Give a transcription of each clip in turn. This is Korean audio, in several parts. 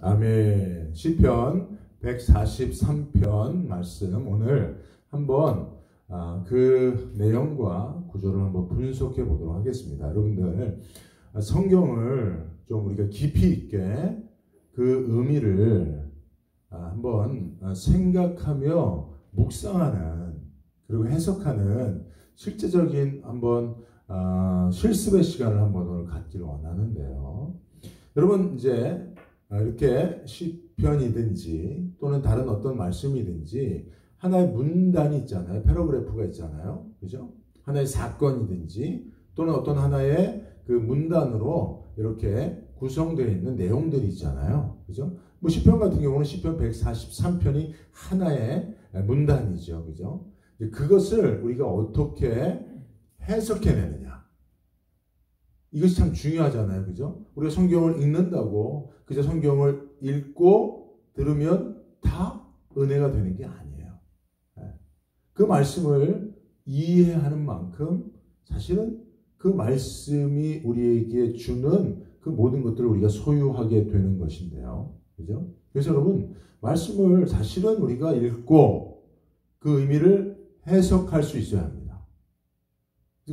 아멘. 시편 143편 말씀 오늘 한번 그 내용과 구조를 한번 분석해 보도록 하겠습니다. 여러분들 성경을 좀 우리가 깊이 있게 그 의미를 한번 생각하며 묵상하는 그리고 해석하는 실제적인 한번 실습의 시간을 한번 오늘 갖기를 원하는데요. 여러분 이제 이렇게 시편이든지 또는 다른 어떤 말씀이든지 하나의 문단이 있잖아요. 패러그래프가 있잖아요. 그죠? 하나의 사건이든지 또는 어떤 하나의 그 문단으로 이렇게 구성되어 있는 내용들이 있잖아요. 그죠? 뭐 시편 같은 경우는 시편 143편이 하나의 문단이죠. 그죠? 그것을 우리가 어떻게 해석해내느냐. 이것이 참 중요하잖아요. 그죠? 우리가 성경을 읽는다고 그저 성경을 읽고 들으면 다 은혜가 되는 게 아니에요. 그 말씀을 이해하는 만큼 사실은 그 말씀이 우리에게 주는 그 모든 것들을 우리가 소유하게 되는 것인데요. 그죠? 그래서 여러분, 말씀을 사실은 우리가 읽고 그 의미를 해석할 수 있어야 합니다.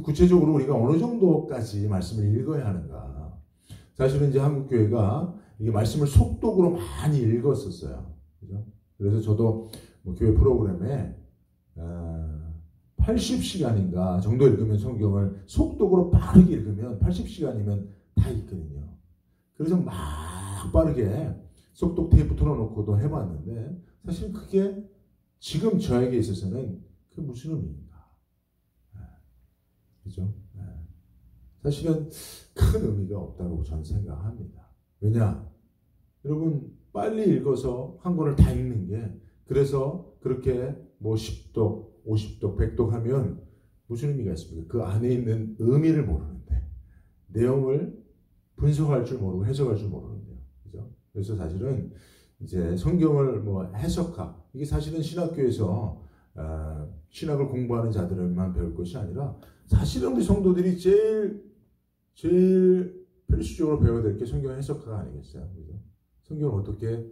구체적으로 우리가 어느 정도까지 말씀을 읽어야 하는가. 사실은 이제 한국교회가 이게 말씀을 속독으로 많이 읽었었어요. 그죠? 그래서 저도 뭐 교회 프로그램에 80시간인가 정도 읽으면 성경을 속독으로 빠르게 읽으면 80시간이면 다 읽거든요. 그래서 막 빠르게 속독 테이프 틀어놓고도 해봤는데 사실 그게 지금 저에게 있어서는 그게 무슨 의미인가. 그죠? 사실은 큰 의미가 없다고 저는 생각합니다. 왜냐? 여러분 빨리 읽어서 한 권을 다 읽는 게 그래서 그렇게 뭐 10독, 50독, 100독 하면 무슨 의미가 있습니까? 그 안에 있는 의미를 모르는데 내용을 분석할 줄 모르고 해석할 줄 모르는데요. 그죠? 그래서 사실은 이제 성경을 뭐 해석하 이게 사실은 신학교에서 신학을 공부하는 자들만 배울 것이 아니라 사실은 우리 성도들이 제일 필수적으로 배워야 될 게 성경 해석가가 아니겠어요? 그죠? 성경을 어떻게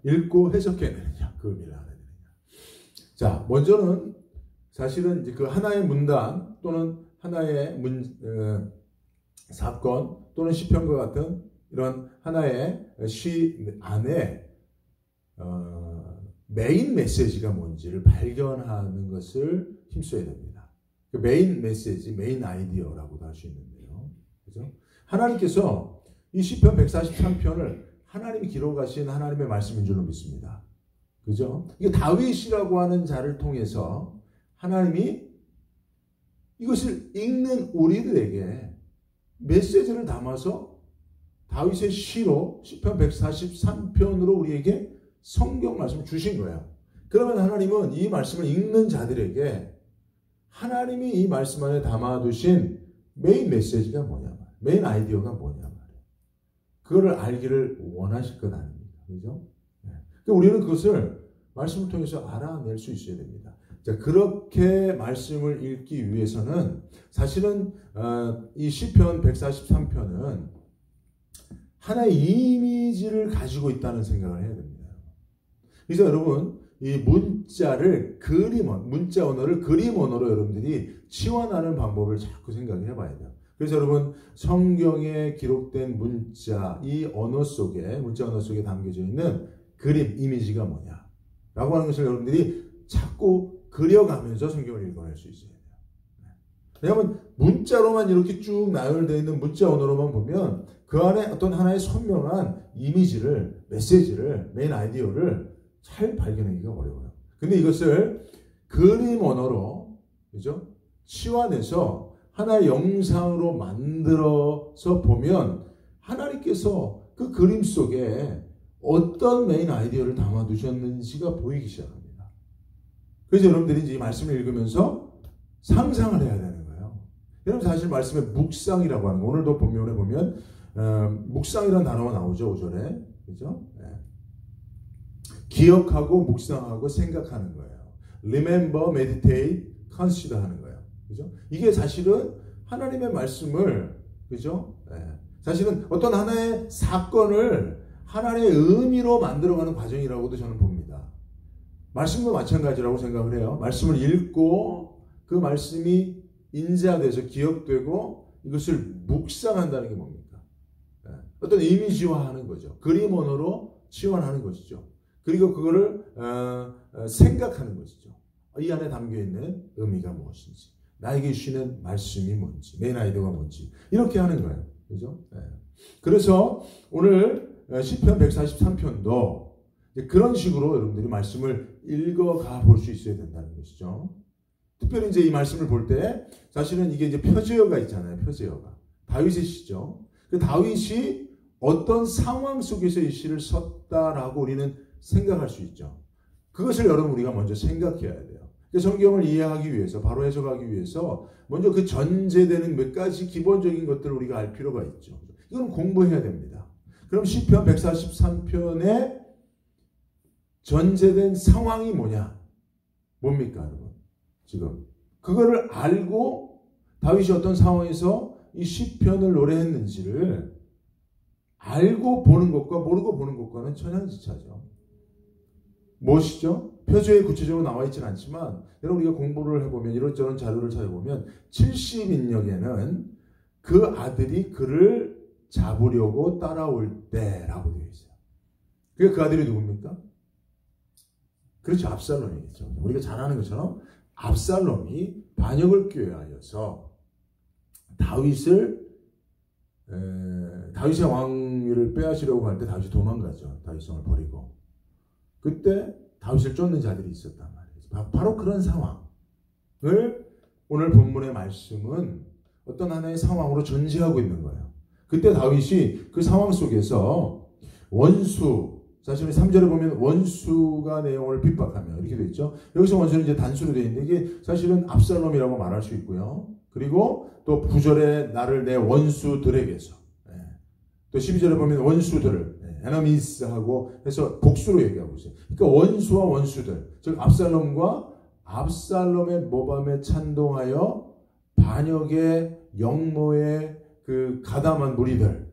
읽고 해석해내느냐, 그 의미를 알아내느냐. 자, 먼저는 사실은 이제 그 하나의 문단 또는 하나의 사건 또는 시편과 같은 이런 하나의 시 안에 메인 메시지가 뭔지를 발견하는 것을 힘써야 됩니다. 그 메인 메시지, 메인 아이디어라고도 할 수 있는데요. 그죠? 하나님께서 이 시편 143편을 하나님이 기록하신 하나님의 말씀인 줄로 믿습니다. 그죠? 이게 다윗이라고 하는 자를 통해서 하나님이 이것을 읽는 우리들에게 메시지를 담아서 다윗의 시로 시편 143편으로 우리에게 성경 말씀을 주신 거예요. 그러면 하나님은 이 말씀을 읽는 자들에게 하나님이 이 말씀 안에 담아두신 메인 메시지가 뭐냐 말이에요. 메인 아이디어가 뭐냐 말이에요. 그거를 알기를 원하실 것 아닙니까? 그죠? 네. 그러니까 우리는 그것을 말씀을 통해서 알아낼 수 있어야 됩니다. 자, 그렇게 말씀을 읽기 위해서는 사실은 이 시편 143편은 하나의 이미지를 가지고 있다는 생각을 해야 됩니다. 그래서 여러분 이 문자를 문자 언어를 그림 언어로 여러분들이 치환하는 방법을 자꾸 생각해 봐야 돼요. 그래서 여러분 성경에 기록된 문자, 이 언어 속에 문자 언어 속에 담겨져 있는 그림, 이미지가 뭐냐 라고 하는 것을 여러분들이 자꾸 그려가면서 성경을 읽어낼 수 있어야 돼요. 왜냐하면 문자로만 이렇게 쭉 나열되어 있는 문자 언어로만 보면 그 안에 어떤 하나의 선명한 이미지를, 메시지를, 메인 아이디어를 잘 발견하기가 어려워요. 근데 이것을 그림 언어로, 그죠? 치환해서 하나의 영상으로 만들어서 보면 하나님께서 그 그림 속에 어떤 메인 아이디어를 담아두셨는지가 보이기 시작합니다. 그래서 여러분들이 이제 이 말씀을 읽으면서 상상을 해야 되는 거예요. 여러분 사실 말씀의 묵상이라고 하는 거, 오늘도 본문에 보면 묵상이라는 단어가 나오죠. 5절에. 그죠? 네. 기억하고 묵상하고 생각하는 거예요. Remember, meditate, consider 하는 거예요. 그죠? 이게 사실은 하나님의 말씀을, 그죠? 네. 사실은 어떤 하나의 사건을 하나님의 의미로 만들어가는 과정이라고도 저는 봅니다. 말씀도 마찬가지라고 생각을 해요. 말씀을 읽고 그 말씀이 인지화돼서 기억되고 이것을 묵상한다는 게 뭡니까? 어떤 이미지화하는 거죠. 그림 언어로 치환하는 것이죠. 그리고 그거를 생각하는 것이죠. 이 안에 담겨있는 의미가 무엇인지, 나에게 주시는 말씀이 뭔지, 메인 아이디어가 뭔지, 이렇게 하는 거예요. 그죠? 그래서 오늘 시편 143편도 그런 식으로 여러분들이 말씀을 읽어가 볼 수 있어야 된다는 것이죠. 특별히 이제 이 말씀을 볼 때 사실은 이게 이제 표제어가 있잖아요. 표제어가. 다윗의 시죠. 그 다윗이 어떤 상황 속에서 이 시를 썼다라고 우리는 생각할 수 있죠. 그것을 여러분 우리가 먼저 생각해야 돼요. 성경을 이해하기 위해서, 바로 해석하기 위해서 먼저 그 전제되는 몇 가지 기본적인 것들을 우리가 알 필요가 있죠. 이건 공부해야 됩니다. 그럼 시편 143편에 전제된 상황이 뭐냐? 뭡니까, 여러분? 지금 그거를 알고 다윗이 어떤 상황에서 이 시편을 노래했는지를 알고 보는 것과 모르고 보는 것과는 천양지차죠. 무엇이죠? 표제에 구체적으로 나와 있지는 않지만 여러분 우리가 공부를 해보면 이런저런 자료를 찾아보면 70인역에는 그 아들이 그를 잡으려고 따라올 때라고 되어 있어요. 그 아들이 누굽니까? 그렇죠. 압살롬이겠죠. 우리가 잘 아는 것처럼 압살롬이 반역을 꾀하여서 다윗의 왕위를 빼앗으려고 할 때 다윗이 도망가죠. 다윗성을 버리고. 그때 다윗을 쫓는 자들이 있었단 말이에요. 바로 그런 상황을 오늘 본문의 말씀은 어떤 하나의 상황으로 전제하고 있는 거예요. 그때 다윗이 그 상황 속에서 원수, 사실 3절에 보면 원수가 내용을 핍박하며 이렇게 되어 있죠. 여기서 원수는 이제 단수로 되어 있는데 이게 사실은 압살롬이라고 말할 수 있고요. 그리고 또 9절에 나를 내 원수들에게서, 또 12절에 보면 원수들을 에너미스하고 해서 복수로 얘기하고 있어요. 그러니까 원수와 원수들, 즉 압살롬과 압살롬의 모범에 찬동하여 반역의 영모의 그 가담한 무리들을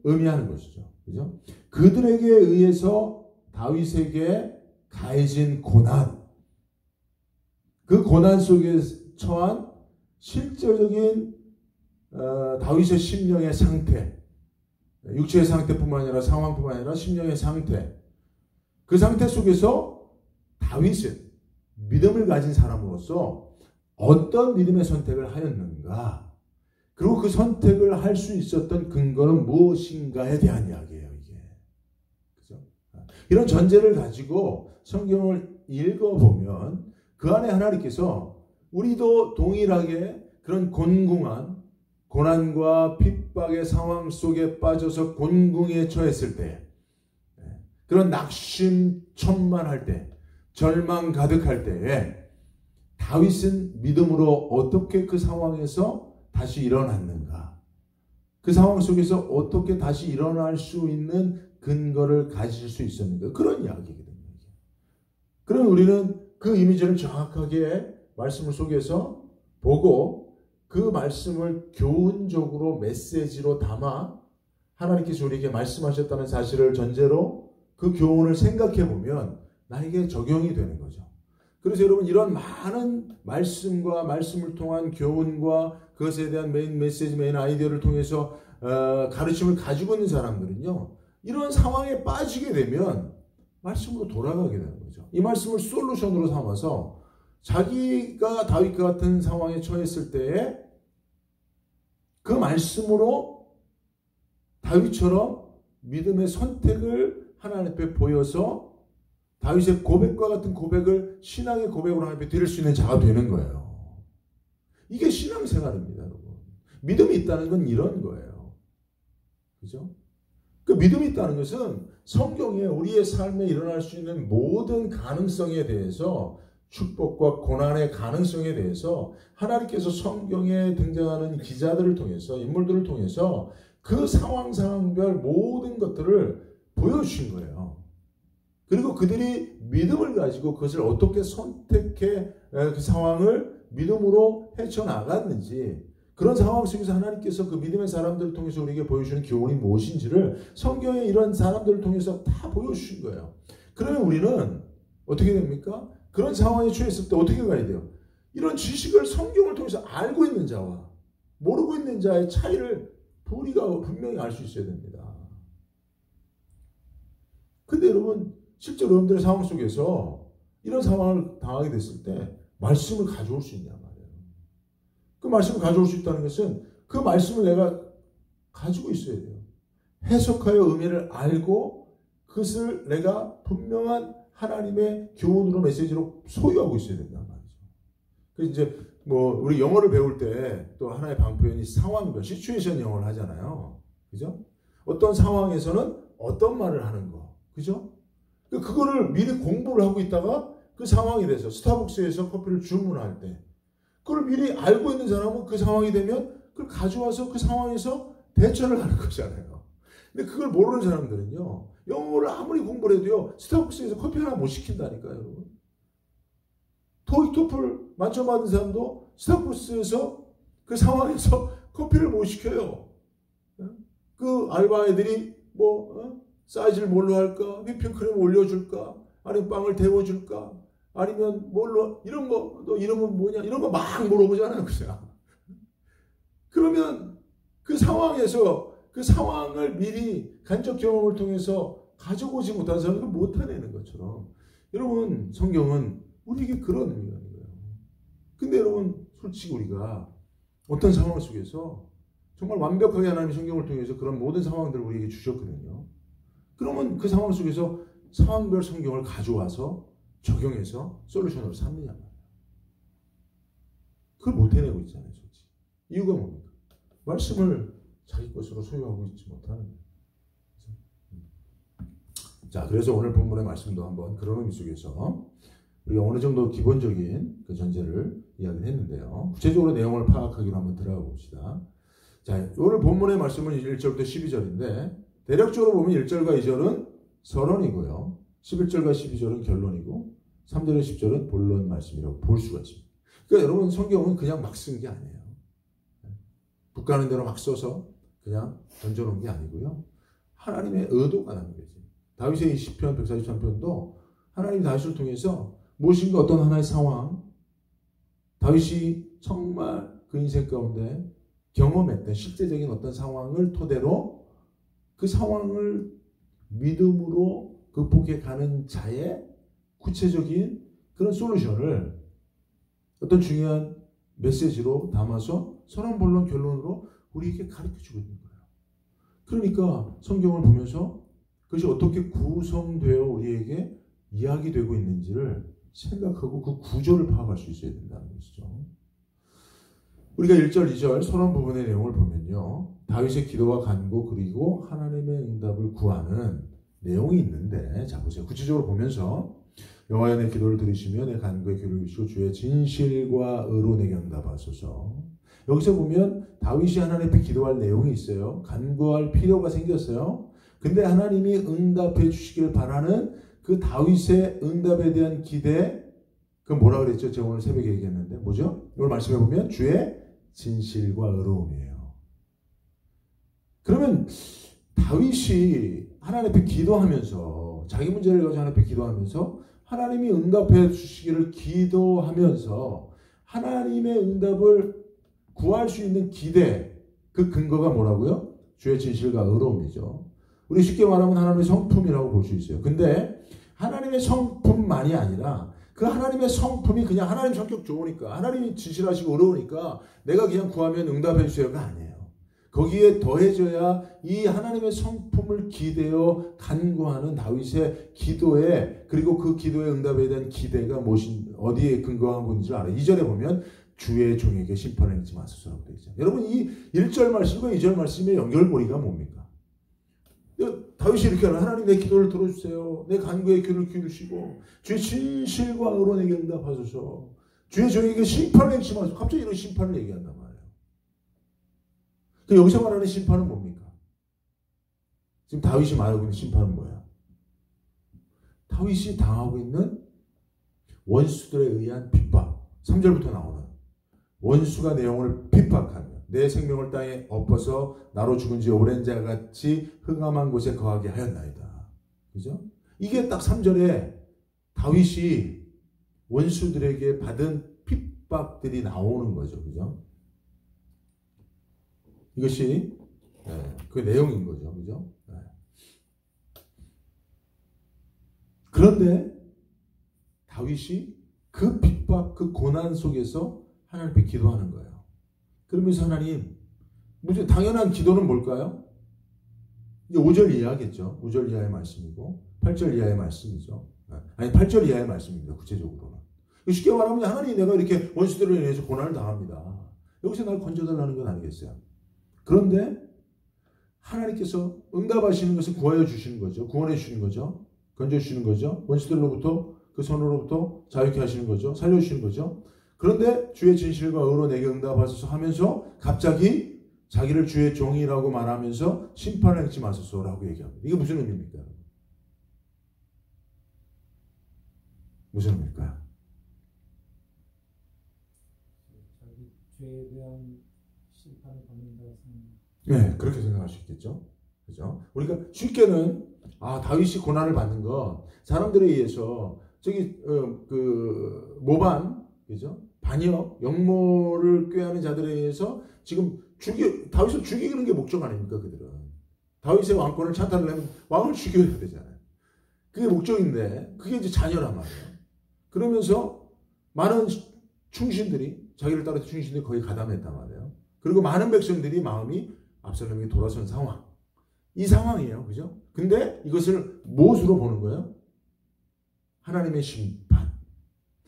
의미하는 것이죠. 그죠? 그들에게 의해서 다윗에게 가해진 고난, 그 고난 속에 처한 실제적인 다윗의 심령의 상태, 육체의 상태뿐만 아니라 상황뿐만 아니라 심령의 상태, 그 상태 속에서 다윗은 믿음을 가진 사람으로서 어떤 믿음의 선택을 하였는가, 그리고 그 선택을 할 수 있었던 근거는 무엇인가에 대한 이야기예요. 이게 그죠? 이런 전제를 가지고 성경을 읽어보면 그 안에 하나님께서 우리도 동일하게 그런 곤궁한 고난과 핍박의 상황 속에 빠져서 곤궁에 처했을 때, 그런 낙심천만할 때, 절망 가득할 때에 다윗은 믿음으로 어떻게 그 상황에서 다시 일어났는가, 그 상황 속에서 어떻게 다시 일어날 수 있는 근거를 가질 수 있었는가, 그런 이야기거든요. 그럼 우리는 그 이미지를 정확하게 말씀을 속에서 보고 그 말씀을 교훈적으로 메시지로 담아 하나님께서 우리에게 말씀하셨다는 사실을 전제로 그 교훈을 생각해 보면 나에게 적용이 되는 거죠. 그래서 여러분 이런 많은 말씀과 말씀을 통한 교훈과 그것에 대한 메인 메시지, 메인 아이디어를 통해서 가르침을 가지고 있는 사람들은요, 이런 상황에 빠지게 되면 말씀으로 돌아가게 되는 거죠. 이 말씀을 솔루션으로 삼아서 자기가 다윗과 같은 상황에 처했을 때에 그 말씀으로 다윗처럼 믿음의 선택을 하나님 앞에 보여서 다윗의 고백과 같은 고백을 신앙의 고백으로 하나님 앞에 드릴 수 있는 자가 되는 거예요. 이게 신앙생활입니다, 여러분. 믿음이 있다는 건 이런 거예요. 그죠? 그 믿음이 있다는 것은 성경에 우리의 삶에 일어날 수 있는 모든 가능성에 대해서, 축복과 고난의 가능성에 대해서 하나님께서 성경에 등장하는 기자들을 통해서, 인물들을 통해서 그 상황별 모든 것들을 보여주신 거예요. 그리고 그들이 믿음을 가지고 그것을 어떻게 선택해 그 상황을 믿음으로 헤쳐나갔는지, 그런 상황 속에서 하나님께서 그 믿음의 사람들을 통해서 우리에게 보여주는 교훈이 무엇인지를 성경에 이런 사람들을 통해서 다 보여주신 거예요. 그러면 우리는 어떻게 됩니까? 그런 상황에 처했을 때 어떻게 가야 돼요? 이런 지식을 성경을 통해서 알고 있는 자와 모르고 있는 자의 차이를 우리가 분명히 알 수 있어야 됩니다. 근데 여러분, 실제로 여러분들의 상황 속에서 이런 상황을 당하게 됐을 때 말씀을 가져올 수 있냐 말이에요. 그 말씀을 가져올 수 있다는 것은 그 말씀을 내가 가지고 있어야 돼요. 해석하여 의미를 알고 그것을 내가 분명한 하나님의 교훈으로 메시지로 소유하고 있어야 된단 말이죠. 그래서 이제 우리 영어를 배울 때 또 하나의 방표현이 상황별, 시츄에이션 영어를 하잖아요. 그죠? 어떤 상황에서는 어떤 말을 하는 거. 그죠? 그거를 미리 공부를 하고 있다가 그 상황이 돼서 스타벅스에서 커피를 주문할 때 그걸 미리 알고 있는 사람은 그 상황이 되면 그걸 가져와서 그 상황에서 대처를 하는 거잖아요. 근데 그걸 모르는 사람들은요, 영어를 아무리 공부를 해도요, 스타벅스에서 커피 하나 못 시킨다니까요, 여러분. 토익 토플 만점 받은 사람도 스타벅스에서 그 상황에서 커피를 못 시켜요. 그 알바 애들이 사이즈를 뭘로 할까? 휘핑크림 올려줄까? 아니면 빵을 데워줄까? 아니면 뭘로, 이런 거, 너 이름은 뭐냐? 이런 거 막 물어보잖아요, 그죠? 그러면 그 상황에서 그 상황을 미리 간접 경험을 통해서 가져오지 못한 사람들은 못해내는 것처럼, 여러분, 성경은 우리에게 그런 의미가 있는 거예요. 근데 여러분, 솔직히 우리가 어떤 상황 속에서 정말 완벽하게 하나님의 성경을 통해서 그런 모든 상황들을 우리에게 주셨거든요. 그러면 그 상황 속에서 상황별 성경을 가져와서 적용해서 솔루션으로 삼느냐 말이에요. 그걸 못 해내고 있잖아요, 솔직히. 이유가 뭡니까? 말씀을 자기 것으로 소유하고 있지 못하는 거예요. 자, 그래서 오늘 본문의 말씀도 한번 그런 의미 속에서 우리가 어느 정도 기본적인 그 전제를 이야기를 했는데요. 구체적으로 내용을 파악하기로 한번 들어가 봅시다. 자, 오늘 본문의 말씀은 1절부터 12절인데 대략적으로 보면 1절과 2절은 서론이고요. 11절과 12절은 결론이고 3절과 10절은 본론 말씀이라고 볼 수가 있습니다. 그러니까 여러분, 성경은 그냥 막 쓴 게 아니에요. 북가는 대로 막 써서 그냥 던져놓은 게 아니고요. 하나님의 의도가 남겨져. 다윗의 20편, 143편도 하나님이 다윗을 통해서 무엇인가 어떤 하나의 상황, 다윗이 정말 그 인생 가운데 경험했던 실제적인 어떤 상황을 토대로 그 상황을 믿음으로 극복해 가는 자의 구체적인 그런 솔루션을 어떤 중요한 메시지로 담아서 선언, 본론, 결론으로 우리에게 가르쳐주고 있는 거예요. 그러니까 성경을 보면서 그것이 어떻게 구성되어 우리에게 이야기되고 있는지를 생각하고 그 구조를 파악할 수 있어야 된다는 것이죠. 우리가 1절, 2절 선언 부분의 내용을 보면요. 다윗의 기도와 간구 그리고 하나님의 응답을 구하는 내용이 있는데, 자 보세요. 구체적으로 보면서 여호와여 내 기도를 들으시며 내 간구에 귀를 기울이시고 주의 진실과 의로 내게 응답하소서. 여기서 보면 다윗이 하나님 앞에 기도할 내용이 있어요. 간구할 필요가 생겼어요. 근데 하나님이 응답해 주시길 바라는 그 다윗의 응답에 대한 기대, 그 뭐라 그랬죠? 제가 오늘 새벽에 얘기했는데 뭐죠? 오늘 말씀해 보면 주의 진실과 의로움이에요. 그러면 다윗이 하나님 앞에 기도하면서 자기 문제를 가지고 하나님 앞에 기도하면서 하나님이 응답해 주시기를 기도하면서 하나님의 응답을 구할 수 있는 기대, 그 근거가 뭐라고요? 주의 진실과 의로움이죠. 우리 쉽게 말하면 하나님의 성품이라고 볼 수 있어요. 근데 하나님의 성품만이 아니라 그 하나님의 성품이 그냥 하나님 성격 좋으니까, 하나님이 진실하시고 의로우니까 내가 그냥 구하면 응답해 주세요가 아니에요. 거기에 더해져야 이 하나님의 성품을 기대어 간구하는 다윗의 기도에, 그리고 그 기도의 응답에 대한 기대가 어디에 근거한 건지 알아요. 2절에 보면 주의 종에게 심판을 행치 마소서라고 되어 있잖아요. 여러분, 이 1절 말씀과 2절 말씀의 연결고리가 뭡니까? 다윗이 이렇게 하는, 하나님 내 기도를 들어주세요. 내 간구에 귀를 기울이시고 주의 진실과 의로 내게 응답하소서. 주의 종에게 심판을 행치 마소서. 갑자기 이런 심판을 얘기한단 말이에요. 여기서 말하는 심판은 뭡니까? 지금 다윗이 말하고 있는 심판은 뭐야? 다윗이 당하고 있는 원수들에 의한 핍박. 3절부터 나오는 원수가 내 영혼을 핍박하며 내 생명을 땅에 엎어서 나로 죽은 지 오랜 자 같이 흑암한 곳에 거하게 하였나이다. 그죠? 이게 딱 3절에 다윗이 원수들에게 받은 핍박들이 나오는 거죠. 그죠? 이것이 그 내용인 거죠. 그죠? 그런데 다윗이 그 핍박, 그 고난 속에서 하나님께 기도하는 거예요. 그러면서 하나님, 무슨 당연한 기도는 뭘까요? 이제 5절 이하겠죠. 5절 이하의 말씀이고 8절 이하의 말씀이죠. 아니 8절 이하의 말씀입니다. 구체적으로는. 쉽게 말하면 하나님 내가 이렇게 원수들을 인해서 고난을 당합니다. 여기서 날 건져달라는 건 아니겠어요. 그런데 하나님께서 응답하시는 것을 구하여 주시는 거죠. 구원해 주시는 거죠. 건져주시는 거죠. 원수들로부터 그 손으로부터 자유케 하시는 거죠. 살려주시는 거죠. 그런데 주의 진실과 의로 내게 응답하소서 하면서 갑자기 자기를 주의 종이라고 말하면서 심판을 행치 마소서라고 얘기합니다. 이게 무슨 의미입니까? 무슨 의미일까요? 자기 죄에 대한 심판을 받는다고 생각합니다. 네, 그렇게 생각할 수 있겠죠. 그죠? 우리가 쉽게는 다윗이 고난을 받는 거 사람들에 의해서 모반, 그죠? 반역, 역모를 꾀하는 자들에 의해서 지금 다윗을 죽이는 게 목적 아닙니까, 그들은? 다윗의 왕권을 찬탈하려면 왕을 죽여야 되잖아요. 그게 목적인데, 그게 이제 잔여란 말이에요. 그러면서 많은 충신들이, 자기를 따라 충신들이 거의 가담했단 말이에요. 그리고 많은 백성들이 마음이 압살롬에게 돌아선 상황. 이 상황이에요. 그죠? 근데 이것을 무엇으로 보는 거예요? 하나님의 심판.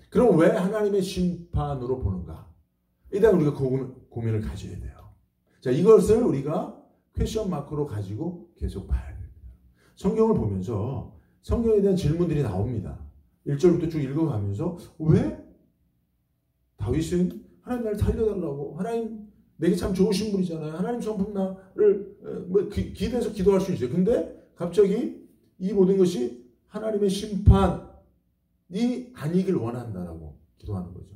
그럼 왜 하나님의 심판으로 보는가? 일단 우리가 고민을 가져야 돼요. 자, 이것을 우리가 퀘션 마크로 가지고 계속 봐야 됩니다. 성경을 보면서 성경에 대한 질문들이 나옵니다. 1절부터 쭉 읽어가면서 왜 다윗은 하나님 나를 살려달라고, 하나님 내게 참 좋으신 분이잖아요. 하나님 성품 나를 기대해서 기도할 수 있어요. 근데 갑자기 이 모든 것이 하나님의 심판이 아니길 원한다라고 기도하는 거죠.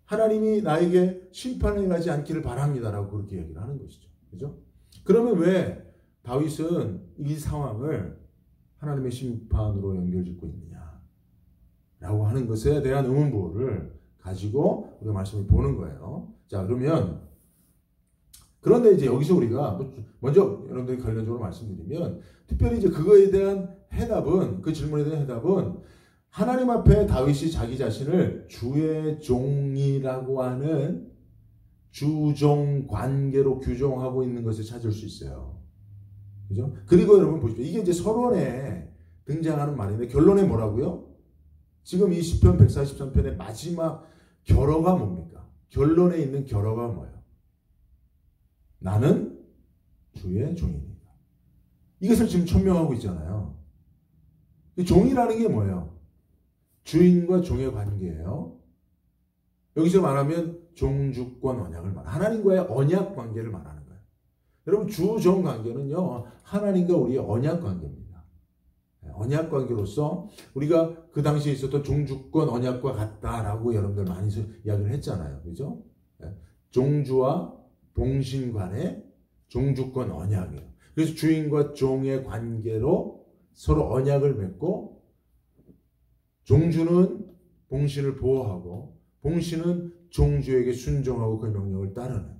하나님이 나에게 심판에 가지 않기를 바랍니다라고 그렇게 얘기를 하는 것이죠. 그죠? 그러면 왜 다윗은 이 상황을 하나님의 심판으로 연결짓고 있느냐라고 하는 것에 대한 의문부호를 가지고 우리가 말씀을 보는 거예요. 자, 그런데 이제 여기서 우리가 먼저 여러분들이 관련적으로 말씀드리면 특별히 이제 그거에 대한 해답은, 그 질문에 대한 해답은 하나님 앞에 다윗이 자기 자신을 주의 종이라고 하는 주종 관계로 규정하고 있는 것을 찾을 수 있어요. 그죠? 그리고 여러분 보십시오. 이게 이제 서론에 등장하는 말인데 결론에 뭐라고요? 지금 이 시편 143편의 마지막 결어가 뭡니까? 결론에 있는 결어가 뭐예요? 나는 주의 종입니다. 이것을 지금 천명하고 있잖아요. 이 종이라는 게 뭐예요? 주인과 종의 관계예요. 여기서 말하면 종주권 언약을 말하는, 하나님과의 언약 관계를 말하는 거예요. 여러분 주종 관계는요, 하나님과 우리의 언약 관계입니다. 언약 관계로서 우리가 그 당시에 있었던 종주권 언약과 같다라고 여러분들 많이 이야기를 했잖아요. 그죠? 종주와 봉신 간의 종주권 언약이에요. 그래서 주인과 종의 관계로 서로 언약을 맺고, 종주는 봉신을 보호하고 봉신은 종주에게 순종하고 그 명령을 따르는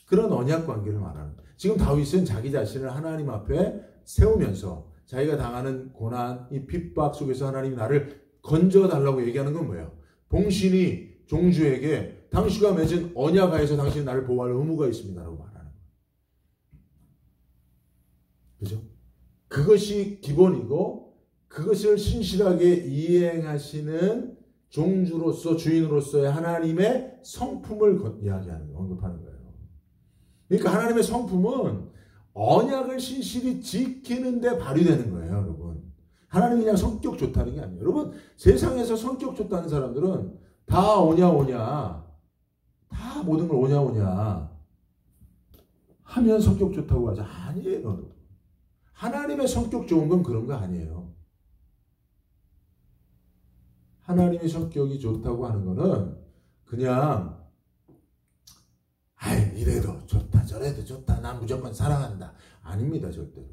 그런 언약 관계를 말하는 거예요. 지금 다윗은 자기 자신을 하나님 앞에 세우면서 자기가 당하는 고난, 이 핍박 속에서 하나님이 나를 건져달라고 얘기하는 건 뭐예요? 봉신이 종주에게 당신과 맺은 언약 하에서 당신이 나를 보호할 의무가 있습니다라고 말하는 거예요. 그죠? 그것이 기본이고 그것을 신실하게 이행하시는 종주로서, 주인으로서의 하나님의 성품을 이야기하는, 언급하는 거예요. 그러니까 하나님의 성품은 언약을 신실히 지키는 데 발휘되는 거예요, 여러분. 하나님이 그냥 성격 좋다는 게 아니에요. 여러분, 세상에서 성격 좋다는 사람들은 다 오냐, 다 모든 걸 오냐 하면 성격 좋다고 하죠. 아니에요, 여러분. 하나님의 성격 좋은 건 그런 거 아니에요. 하나님의 성격이 좋다고 하는 거는 그냥 아이, 이래도 좋다, 저래도 좋다, 난 무조건 사랑한다. 아닙니다, 절대로.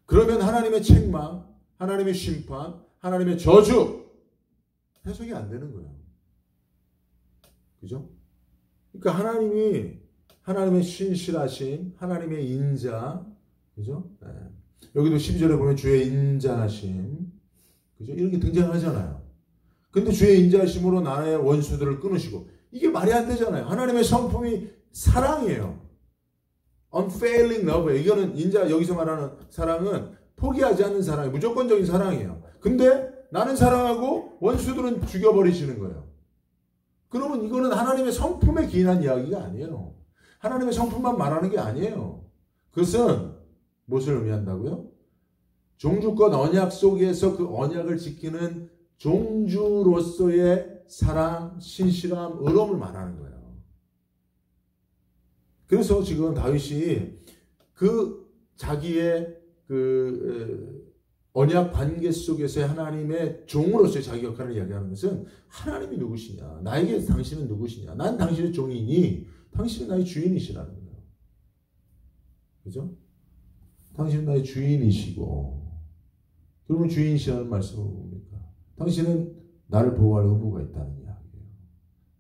그러면 하나님의 책망, 하나님의 심판, 하나님의 저주 해석이 안 되는 거예요. 그죠? 그러니까 하나님의 신실하심, 하나님의 인자, 그죠? 네. 여기도 12절에 보면 주의 인자하심, 그죠? 이렇게 등장하잖아요. 근데 주의 인자하심으로 나의 원수들을 끊으시고, 이게 말이 안 되잖아요. 하나님의 성품이 사랑이에요. unfailing love. 이거는 여기서 말하는 사랑은 포기하지 않는 사랑이에요. 무조건적인 사랑이에요. 근데 나는 사랑하고 원수들은 죽여버리시는 거예요. 그러면 이거는 하나님의 성품에 기인한 이야기가 아니에요. 하나님의 성품만 말하는 게 아니에요. 그것은 무엇을 의미한다고요? 종주권 언약 속에서 그 언약을 지키는 종주로서의 사랑, 신실함, 의로움을 말하는 거예요. 그래서 지금 다윗이 자기의 언약 관계 속에서의 하나님의 종으로서의 자기 역할을 이야기하는 것은 하나님이 누구시냐? 나에게 당신은 누구시냐? 난 당신의 종이니 당신은 나의 주인이시라는 거예요. 그죠? 당신은 나의 주인이시고, 그러면 주인이시라는 말씀은 뭡니까? 당신은 나를 보호할 의무가 있다는 이야기예요.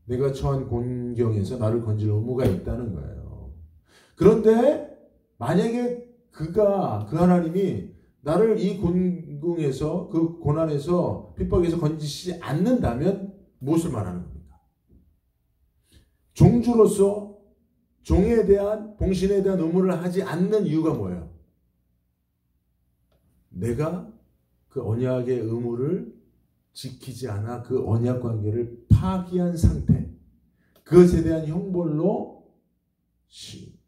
내가 처한 곤경에서 나를 건질 의무가 있다는 거예요. 그런데 만약에 그 하나님이 나를 이 곤궁에서, 그 고난에서, 핍박에서 건지시지 않는다면 무엇을 말하는 겁니까? 종주로서 종에 대한, 봉신에 대한 의무를 하지 않는 이유가 뭐예요? 내가 그 언약의 의무를 지키지 않아 그 언약 관계를 파기한 상태, 그것에 대한 형벌로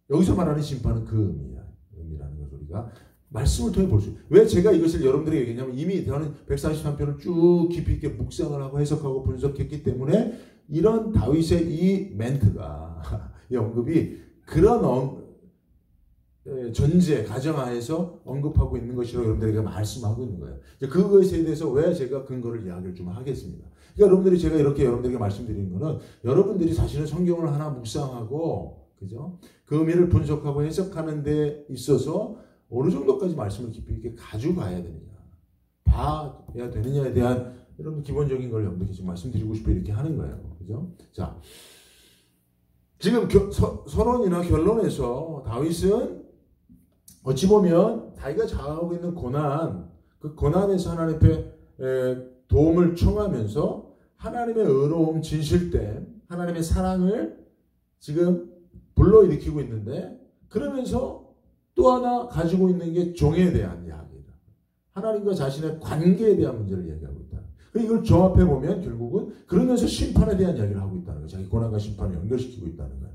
여기서 말하는 심판은 그 의미라는 것을 우리가 말씀을 통해 볼 수 있어요. 왜 제가 이것을 여러분들에게 얘기했냐면 이미 저는 143편을 쭉 깊이 있게 묵상을 하고 해석하고 분석했기 때문에 이런 다윗의 이 멘트가 이 언급이 그런 전제, 가정하에서 언급하고 있는 것이라고 여러분들에게 말씀하고 있는 거예요. 그것에 대해서 왜 제가 근거를 이야기를 좀 하겠습니다. 그러니까 제가 이렇게 여러분들에게 말씀드리는 거는 여러분들이 사실은 성경을 하나 묵상하고, 그죠? 그 의미를 분석하고 해석하는 데 있어서 어느 정도까지 말씀을 깊이 있게 가져가야 되느냐, 봐야 되느냐에 대한 이런 기본적인 걸 여러분들께 지금 말씀드리고 싶어 이렇게 하는 거예요. 그죠? 자, 지금 서론이나 결론에서 다윗은 어찌 보면 자기가 당하고 있는 고난, 그 고난에서 하나님 앞에 도움을 청하면서 하나님의 의로움, 진실됨, 하나님의 사랑을 지금 불러일으키고 있는데, 그러면서 또 하나 가지고 있는 게 종에 대한 이야기다. 하나님과 자신의 관계에 대한 문제를 얘기하고 있다. 이걸 종합해 보면 결국은 그러면서 심판에 대한 이야기를 하고 있다는 거예요. 자기 고난과 심판을 연결시키고 있다는 거예요.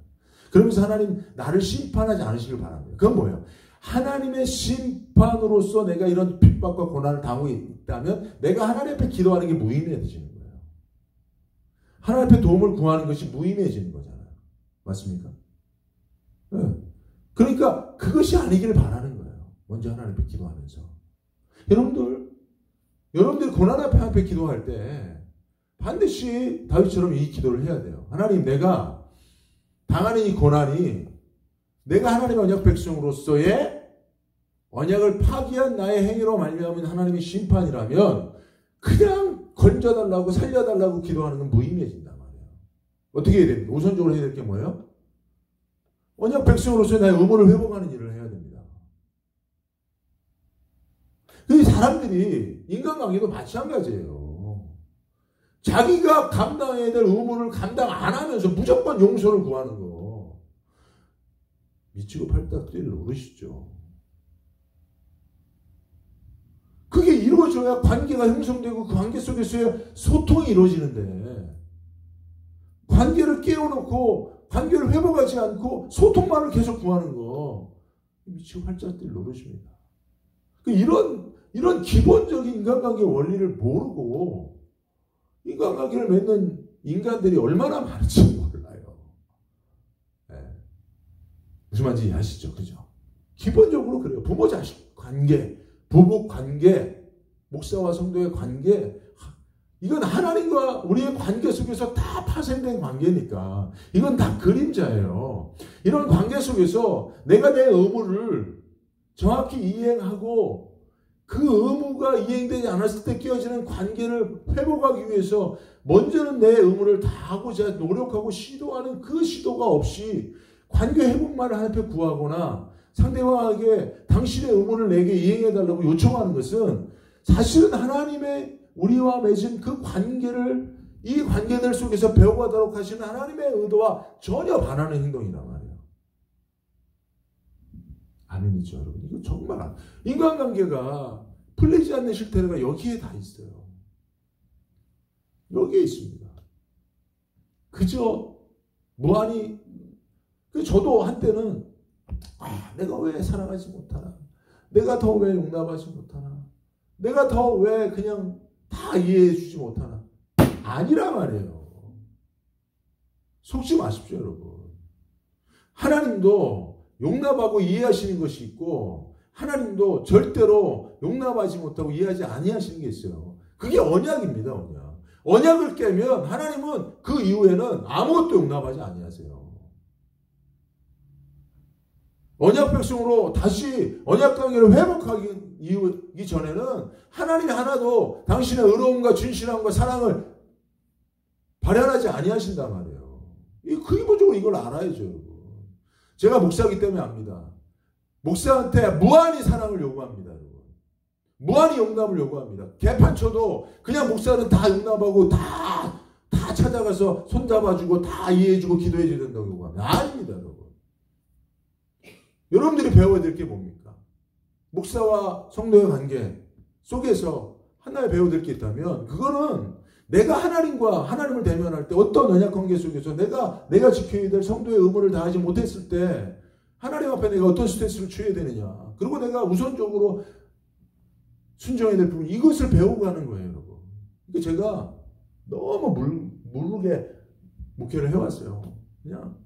그러면서 하나님 나를 심판하지 않으시길 바랍니다. 그건 뭐예요? 하나님의 심판으로서 내가 이런 핍박과 고난을 당하고 있다면 내가 하나님 앞에 기도하는 게 무의미해지는 거예요. 하나님 앞에 도움을 구하는 것이 무의미해지는 거잖아요. 맞습니까? 네. 그러니까 그것이 아니기를 바라는 거예요. 먼저 하나님 앞에 기도하면서. 여러분들이 고난 앞에 기도할 때 반드시 다윗처럼 이 기도를 해야 돼요. 하나님, 내가 당하는 이 고난이 내가 하나님의 언약 백성으로서의 언약을 파기한 나의 행위로 말미암은 하나님의 심판이라면 그냥 건져달라고 살려달라고 기도하는 건 무의미해진단 말이에요. 어떻게 해야 됩니까? 우선적으로 해야 될 게 뭐예요? 언약 백성으로서의 나의 의무를 회복하는 일을 해야 됩니다. 이 사람들이 인간관계도 마찬가지예요. 자기가 감당해야 될 의무를 감당 안 하면서 무조건 용서를 구하는 거. 미치고 팔딱 뛸 노릇이죠. 그게 이루어져야 관계가 형성되고 그 관계 속에서의 소통이 이루어지는데, 관계를 깨워놓고 관계를 회복하지 않고 소통만을 계속 구하는 거, 미치고 팔짝 뛸 노릇입니다. 이런 기본적인 인간관계 원리를 모르고 인간관계를 맺는 인간들이 얼마나 많은지 몰라요. 네. 무슨 말인지 이해하시죠? 그죠? 기본적으로 그래요. 부모 자식 관계, 부부 관계, 목사와 성도의 관계, 이건 하나님과 우리의 관계 속에서 다 파생된 관계니까 이건 다 그림자예요. 이런 관계 속에서 내가 내 의무를 정확히 이행하고 그 의무가 이행되지 않았을 때 끼어지는 관계를 회복하기 위해서 먼저는 내 의무를 다하고자 노력하고 시도하는 그 시도가 없이 관계 회복만을 하나님 앞에 구하거나 상대방에게 당신의 의무를 내게 이행해달라고 요청하는 것은 사실은 하나님의 우리와 맺은 그 관계를 이 관계들 속에서 배워가도록 하시는 하나님의 의도와 전혀 반하는 행동이란 말이에요. 아멘이죠, 여러분. 이거 정말 인간관계가 풀리지 않는 실태가 여기에 다 있어요. 여기에 있습니다. 그저 무한히 저도 한때는 내가 왜 사랑하지 못하나? 내가 더 왜 용납하지 못하나? 내가 더 왜 그냥 다 이해해 주지 못하나? 아니란 말이에요. 속지 마십시오, 여러분. 하나님도 용납하고 이해하시는 것이 있고 하나님도 절대로 용납하지 못하고 이해하지 아니하시는 게 있어요. 그게 언약입니다, 언약. 언약을 깨면 하나님은 그 이후에는 아무것도 용납하지 아니하세요. 언약 백성으로 다시 언약 관계를 회복하기 전에는 하나님이 하나도 당신의 의로움과 진실함과 사랑을 발현하지 아니하신단 말이에요. 기본적으로 이걸 알아야죠, 여러분. 제가 목사이기 때문에 압니다. 목사한테 무한히 사랑을 요구합니다, 여러분. 무한히 용납을 요구합니다. 개판 쳐도 그냥 목사는 다 용납하고 다 찾아가서 손잡아주고 다 이해해주고 기도해줘야 된다고 요구합니다. 아닙니다, 여러분. 여러분들이 배워야 될 게 뭡니까? 목사와 성도의 관계 속에서 하나에 배워야 될 게 있다면 그거는 내가 하나님과 하나님을 대면할 때 어떤 언약 관계 속에서 내가 지켜야 될 성도의 의무를 다하지 못했을 때 하나님 앞에 내가 어떤 스트레스를 취해야 되느냐. 그리고 내가 우선적으로 순종해야 될 부분 이것을 배우고 가는 거예요, 여러분. 그러니까 제가 너무 모르게 목회를 해왔어요. 그냥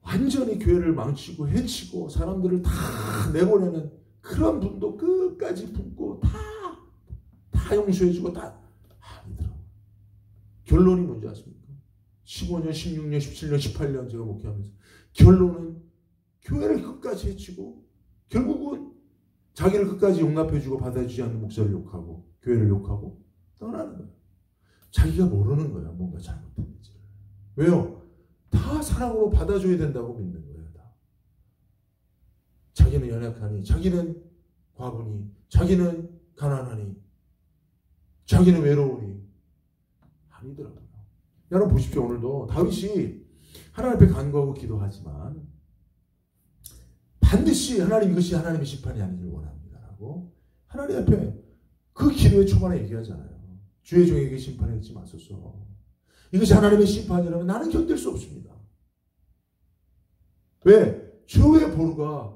완전히 교회를 망치고 해치고 사람들을 다 내보내는 그런 분도 끝까지 품고 다 용서해주고 다 아니더라고요. 결론이 뭔지 아십니까? 15년, 16년, 17년, 18년 제가 목회하면서 결론은 교회를 끝까지 해치고 결국은 자기를 끝까지 용납해주고 받아주지 않는 목사를 욕하고 교회를 욕하고 떠나는 거예요. 자기가 모르는 거예요. 뭔가 잘못했는지. 왜요? 다 사랑으로 받아줘야 된다고 믿는 거예요. 다. 자기는 연약하니, 자기는 과부니, 자기는 가난하니, 자기는 외로우니. 아니더라고요. 여러분 보십시오. 오늘도 다윗이 하나님 앞에 간구하고 기도하지만 반드시 하나님 이것이 하나님의 심판이 아니길 원합니다라고 하나님 앞에 그 기도의 초반에 얘기하잖아요. 주의 종에게 심판하지 마소서. 이것이 하나님의 심판이라면 나는 견딜 수 없습니다. 왜? 주의 보루가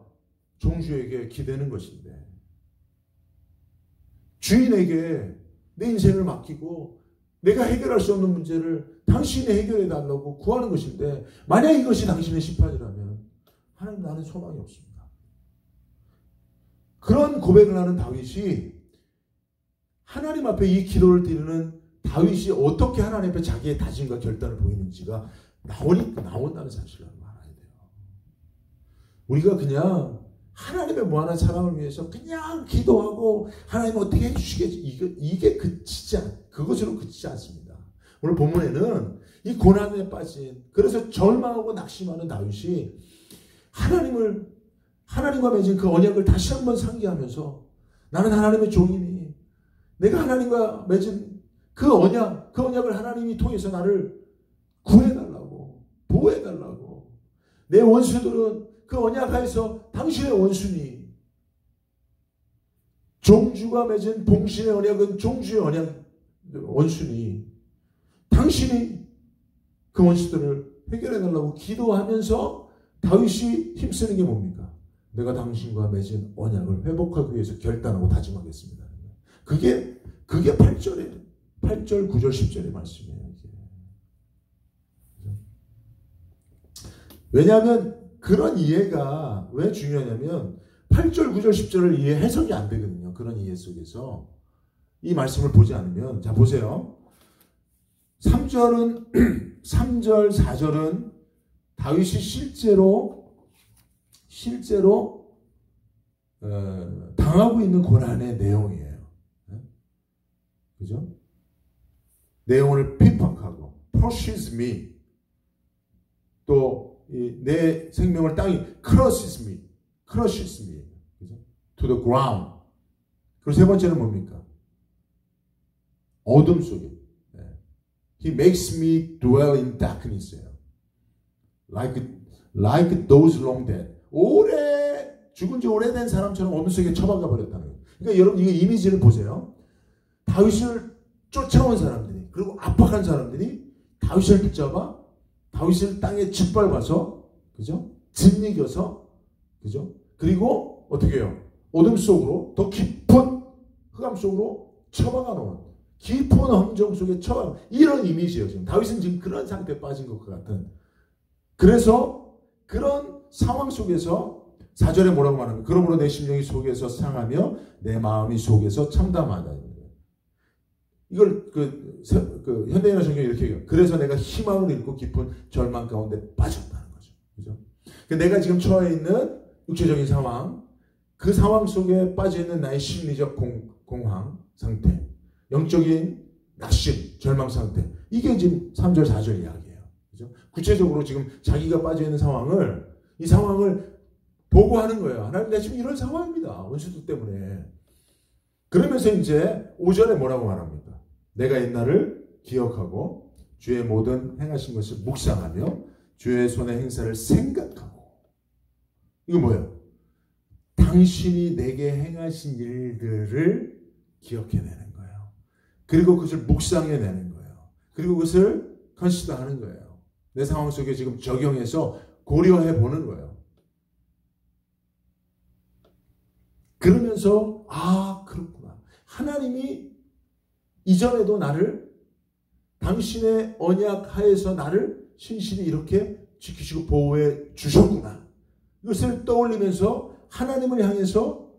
종주에게 기대는 것인데 주인에게 내 인생을 맡기고 내가 해결할 수 없는 문제를 당신이 해결해 달라고 구하는 것인데 만약 이것이 당신의 심판이라면 하나님 나는 소망이 없습니다. 그런 고백을 하는 다윗이 하나님 앞에 이 기도를 드리는 다윗이 어떻게 하나님 앞에 자기의 다짐과 결단을 보이는지가 나온다는 사실을 알아야 돼요. 우리가 그냥 하나님의 무한한 사랑을 위해서 그냥 기도하고 하나님 어떻게 해주시겠지 이게 그것으로 그치지 않습니다. 오늘 본문에는 이 고난에 빠진 그래서 절망하고 낙심하는 다윗이 하나님과 맺은 그 언약을 다시 한번 상기하면서 나는 하나님의 종이니 내가 하나님과 맺은 그 언약을 하나님이 통해서 나를 구해달라고 보호해달라고 내 원수들은 그 언약 하에서 당신의 원수니 종주가 맺은 봉신의 언약은 종주의 원수니 당신이 그 원수들을 해결해달라고 기도하면서 다윗이 힘쓰는 게 뭡니까? 내가 당신과 맺은 언약을 회복하기 위해서 결단하고 다짐하겠습니다. 그게 8절, 9절, 10절의 말씀이에요. 왜냐하면 그런 이해가 왜 중요하냐면 8절, 9절, 10절을 해석이 안 되거든요. 그런 이해 속에서. 이 말씀을 보지 않으면, 자 보세요. 3절, 4절은 다윗이 실제로 당하고 있는 고난의 내용이에요. 그죠? 내 영혼을 핍박하고 pushes me, 또 내 생명을 땅이 crushes me, 그죠? to the ground. 그리고 세 번째는 뭡니까? 어둠 속에. He makes me dwell in darkness예요. Like those long dead. 죽은 지 오래된 사람처럼 어둠 속에 처박아 버렸다는 거예요. 그러니까 여러분 이 이미지를 보세요. 다윗을 쫓아온 사람들이, 그리고 압박한 사람들이 다윗을 붙잡아 다윗을 땅에 짓밟아서, 그죠? 짓이겨서, 그죠? 그리고 어떻게 해요? 어둠 속으로, 더 깊은 흑암 속으로 처박아 놓은, 깊은 함정 속에 처박아, 이런 이미지예요. 지금 다윗은 지금 그런 상태에 빠진 것 같은. 그래서 그런 상황 속에서 4절에 뭐라고 말합니까? 그러므로 내 심령이 속에서 상하며 내 마음이 속에서 참담하다. 이걸 현대인의 성경이 이렇게 얘기해요. 그래서 내가 희망을 잃고 깊은 절망 가운데 빠졌다는 거죠. 그죠? 내가 지금 처해 있는 육체적인 상황, 그 상황 속에 빠져 있는 나의 심리적 공황 상태, 영적인 낙심, 절망 상태. 이게 지금 3절, 4절 이야기예요. 그죠? 구체적으로 지금 자기가 빠져 있는 이 상황을 보고하는 거예요. 하나님, 내 지금 이런 상황입니다. 원수들 때문에. 그러면서 이제 5절에 뭐라고 말합니까? 내가 옛날을 기억하고 주의 모든 행하신 것을 묵상하며 주의 손의 행사를 생각하고. 이거 뭐예요? 당신이 내게 행하신 일들을 기억해내는 거예요. 그리고 그것을 묵상해내는 거예요. 그리고 그것을 컨시더하는 거예요. 내 상황 속에 지금 적용해서 고려해보는 거예요. 그러면서 그렇구나. 하나님이 이전에도 나를 당신의 언약 하에서 나를 신실히 이렇게 지키시고 보호해 주셨구나. 이것을 떠올리면서 하나님을 향해서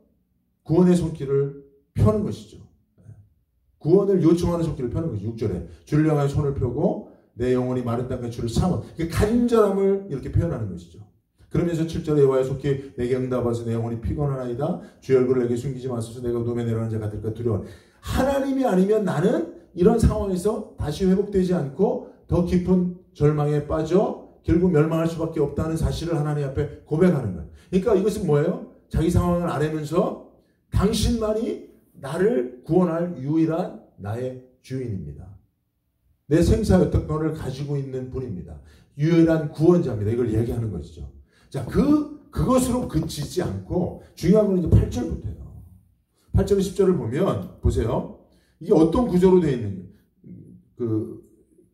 구원의 손길을 펴는 것이죠. 구원을 요청하는 손길을 펴는 것이죠. 6절에 주를 향하여 손을 펴고 내 영혼이 마른 땅까지 주를 삼아. 간절함을 이렇게 표현하는 것이죠. 그러면서 7절에 여호와의 속히 내게 응답하소서 내 영혼이 피곤하나이다. 주의 얼굴을 내게 숨기지 마소서 내가 어둠에 내려가는 자가 될까 두려워. 하나님이 아니면 나는 이런 상황에서 다시 회복되지 않고 더 깊은 절망에 빠져 결국 멸망할 수밖에 없다는 사실을 하나님 앞에 고백하는 거예요. 그러니까 이것은 뭐예요? 자기 상황을 아뢰면서 당신만이 나를 구원할 유일한 나의 주인입니다. 내 생사의 특권을 가지고 있는 분입니다. 유일한 구원자입니다. 이걸 얘기하는 것이죠. 자, 그것으로 그치지 않고 중요한 건 이제 8절부터예요. 8절 10절을 보면 보세요. 이게 어떤 구조로 되어 있는지,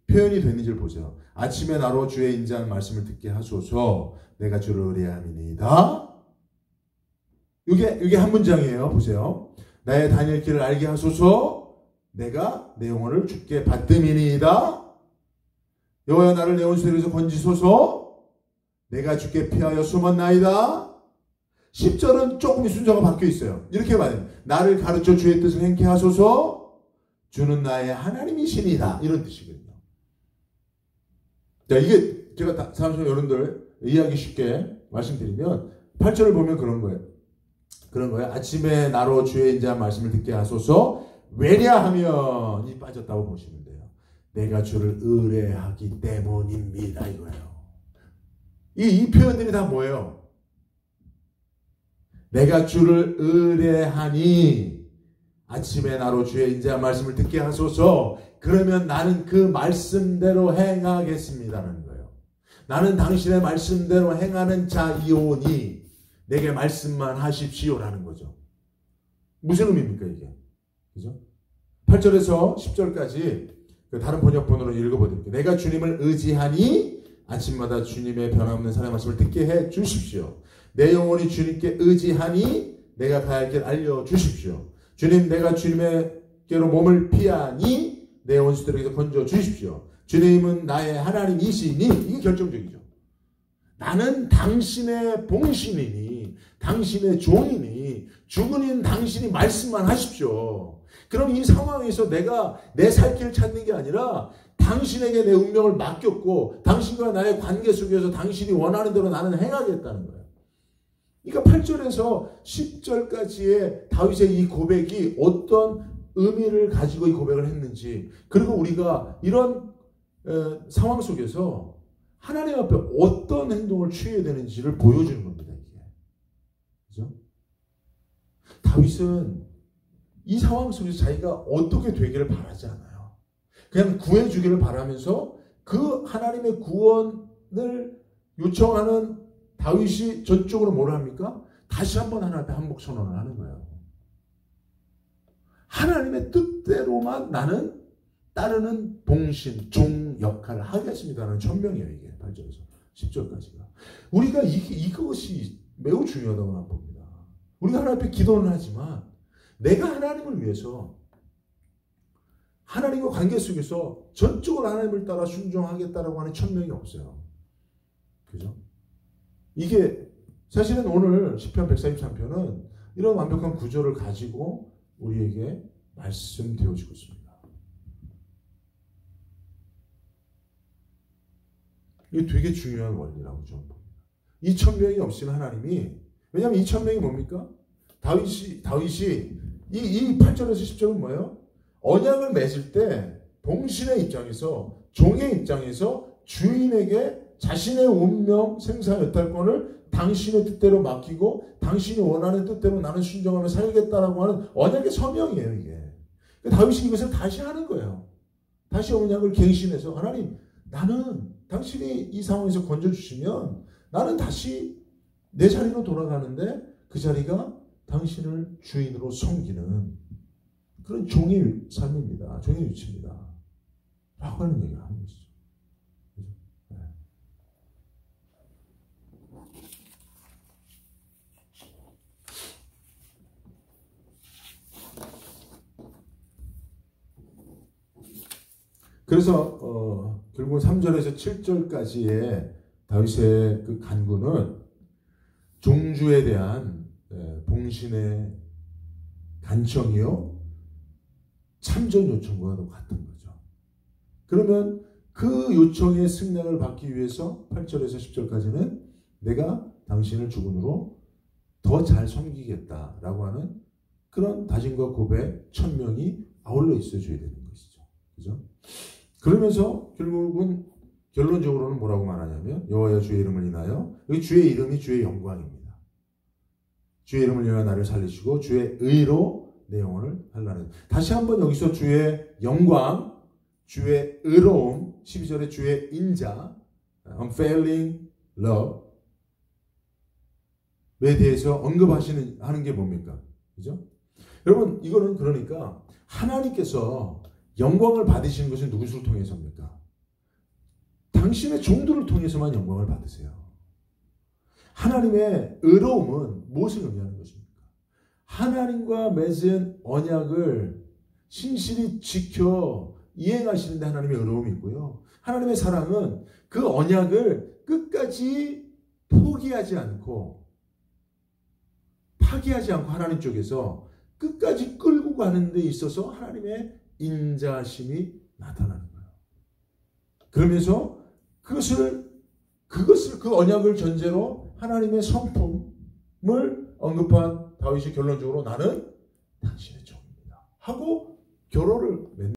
표현이 되는지를 보세요. 아침에 나로 주의 인자한 말씀을 듣게 하소서. 내가 주를 의뢰함이니이다. 이게 한 문장이에요. 보세요. 나의 다닐 길을 알게 하소서. 내가 내 영혼을 주께 받음이니이다. 여호와여 나를 내 원수들에게서 건지소서. 내가 주께 피하여 숨었나이다. 10절은 조금 순서가 바뀌어 있어요. 이렇게 말해요. 나를 가르쳐 주의 뜻을 행케 하소서. 주는 나의 하나님이시니이다. 이런 뜻이거든요. 자, 이게 제가 사실 여러분들 이해하기 쉽게 말씀드리면 8절을 보면 그런 거예요. 아침에 나로 주의 인자한 말씀을 듣게 하소서. 왜냐하면 이 빠졌다고 보시면 돼요. 내가 주를 의뢰하기 때문입니다. 이거예요. 이 표현들이 다 뭐예요? 내가 주를 의뢰하니 아침에 나로 주의 인자한 말씀을 듣게 하소서. 그러면 나는 그 말씀대로 행하겠습니다라는 거예요. 나는 당신의 말씀대로 행하는 자이오니 내게 말씀만 하십시오라는 거죠. 무슨 의미입니까 이게? 그죠? 8절에서 10절까지 다른 번역본으로 읽어보드릴게요. 내가 주님을 의지하니 아침마다 주님의 변함없는 사랑의 말씀을 듣게 해 주십시오. 내 영혼이 주님께 의지하니 내가 가야 할 길 알려주십시오. 주님, 내가 주님께로 몸을 피하니 내 원수들에게서 건져 주십시오. 주님은 나의 하나님이시니 이게 결정적이죠. 나는 당신의 봉신이니 당신의 종이니 주군인 당신이 말씀만 하십시오. 그럼 이 상황에서 내가 내 살 길을 찾는 게 아니라 당신에게 내 운명을 맡겼고 당신과 나의 관계 속에서 당신이 원하는 대로 나는 행하겠다는 거예요. 그러니까 8절에서 10절까지의 다윗의 이 고백이 어떤 의미를 가지고 이 고백을 했는지, 그리고 우리가 이런 상황 속에서 하나님 앞에 어떤 행동을 취해야 되는지를 보여주는 겁니다. 이게. 그죠? 다윗은 이 상황 속에서 자기가 어떻게 되기를 바라지 않아요. 그냥 구해주기를 바라면서 그 하나님의 구원을 요청하는 다윗이 저쪽으로 뭘 합니까? 다시 한번 하나님 앞에 한복 선언을 하는 거예요. 하나님의 뜻대로만 나는 따르는 봉신, 종 역할을 하겠습니다라는 천명이에요. 이게 8절에서 10절까지가. 우리가 이것이 매우 중요하다고 난 봅니다. 우리가 하나님 앞에 기도는 하지만 내가 하나님을 위해서 하나님과 관계 속에서 전적으로 하나님을 따라 순종하겠다라고 하는 천명이 없어요. 그죠? 이게 사실은 오늘 시편 143편은 이런 완벽한 구조를 가지고 우리에게 말씀되어지고 있습니다. 이게 되게 중요한 원리라고 저는 봅니다. 이 천명이 없이는 하나님이, 왜냐하면 이 천명이 뭡니까? 다윗이 이 8절에서 10절은 뭐예요? 언약을 맺을 때 봉신의 입장에서, 종의 입장에서 주인에게 자신의 운명, 생사, 여탈권을 당신의 뜻대로 맡기고 당신이 원하는 뜻대로 나는 순종하며 살겠다라고 하는 언약의 서명이에요. 이게. 다윗이 이것을 다시 하는 거예요. 다시 언약을 갱신해서, 하나님, 나는 당신이 이 상황에서 건져주시면 나는 다시 내 자리로 돌아가는데 그 자리가 당신을 주인으로 섬기는 그런 종의 삶입니다. 종의 위치입니다. 라고 하는 얘기를 하는 것이죠. 네. 그래서 결국은 3절에서 7절까지의 다윗의 그 간구는 종주에 대한 봉신의 간청이요 참전 요청과도 같은 거죠. 그러면 그 요청의 승낙을 받기 위해서 8절에서 10절까지는 내가 당신을 주군으로 더 잘 섬기겠다라고 하는 그런 다짐과 고백, 천명이 아울러 있어줘야 되는 것이죠. 그죠? 그러면서 결국은 결론적으로는 뭐라고 말하냐면 여호와여 주의 이름을 인하여, 여기 주의 이름이 주의 영광입니다. 주의 이름을 인하여 나를 살리시고 주의 의로 내 영혼을 살라는. 다시 한번 여기서 주의 영광, 주의 의로움, 12절에 주의 인자, unfailing love에 대해서 하는 게 뭡니까? 그죠? 여러분, 이거는 그러니까 하나님께서 영광을 받으시는 것은 누구를 통해서입니까? 당신의 종들을 통해서만 영광을 받으세요. 하나님의 의로움은 무엇을 의미하는 것입니까? 하나님과 맺은 언약을 신실히 지켜 이행하시는데 하나님의 의로움이 있고요. 하나님의 사랑은 그 언약을 끝까지 포기하지 않고 파기하지 않고 하나님 쪽에서 끝까지 끌고 가는 데 있어서 하나님의 인자심이 나타나는 거예요. 그러면서 그것을 그 언약을 전제로 하나님의 성품을 언급한 다윗이 결론적으로 나는 당신의 종입니다 하고 결혼을 맺는